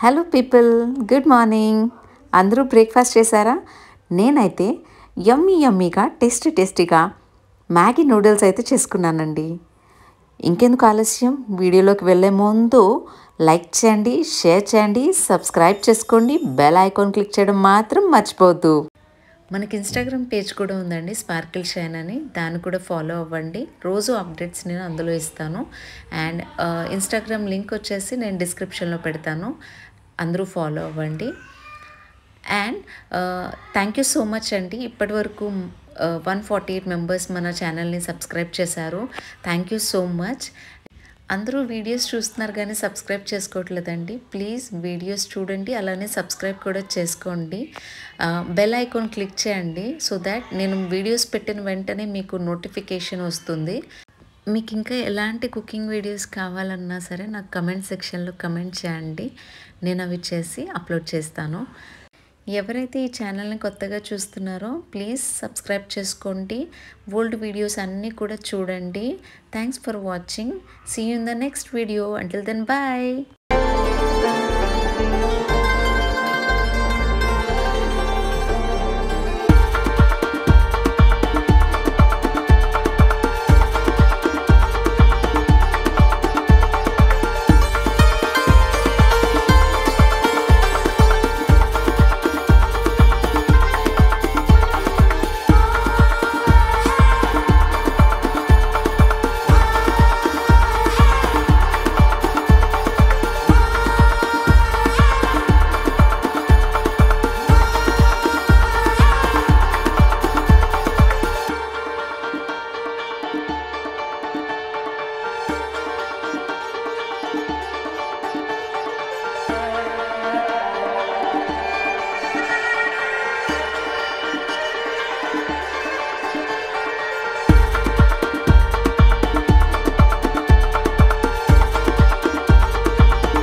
Hello people, good morning. అందరూ breakfast చేశారా? నేనైతే యమ్మీగా టేస్టీగా మ్యాగీ నూడిల్స్ అయితే చేసుకున్నానండి. ఇంకెందుకు ఆలస్యం, వీడియోలోకి వెళ్ళే ముందు లైక్ చేయండి, షేర్ చేయండి, సబ్స్క్రైబ్ చేసుకోండి, బెల్ ఐకాన్ క్లిక్ చేయడం మాత్రం మర్చిపోవద్దు. మనకి ఇన్స్టాగ్రామ్ పేజ్ కూడా ఉందండి, స్పార్కిల్ షైన్ అని. దాన్ని కూడా ఫాలో అవ్వండి. రోజు అప్డేట్స్ నేను అందులో ఇస్తాను. అండ్ ఇన్స్టాగ్రామ్ లింక్ వచ్చేసి నేను డిస్క్రిప్షన్లో పెడతాను, అందరూ ఫాలో అవ్వండి. And thank you so much అండి. ఇప్పటివరకు 148 మెంబర్స్ మన ఛానల్ని సబ్స్క్రైబ్ చేశారు. Thank you so much. అందరూ వీడియోస్ చూస్తున్నారు కానీ సబ్స్క్రైబ్ చేసుకోవట్లేదండి. ప్లీజ్ వీడియోస్ చూడండి, అలానే సబ్స్క్రైబ్ కూడా చేసుకోండి. బెల్ ఐకాన్ క్లిక్ చేయండి, సో దాట్ నేను వీడియోస్ పెట్టిన వెంటనే మీకు నోటిఫికేషన్ వస్తుంది. మీకు ఇంకా ఎలాంటి కుకింగ్ వీడియోస్ కావాలన్నా సరే నాకు కమెంట్ సెక్షన్లో కమెంట్ చేయండి, నేను అవి చేసి అప్లోడ్ చేస్తాను. ఎవరైతే ఈ ఛానల్ని కొత్తగా చూస్తున్నారో ప్లీజ్ సబ్స్క్రైబ్ చేసుకోండి. ఓల్డ్ వీడియోస్ అన్నీ కూడా చూడండి. Thanks for watching. See you in the next video. Until then bye.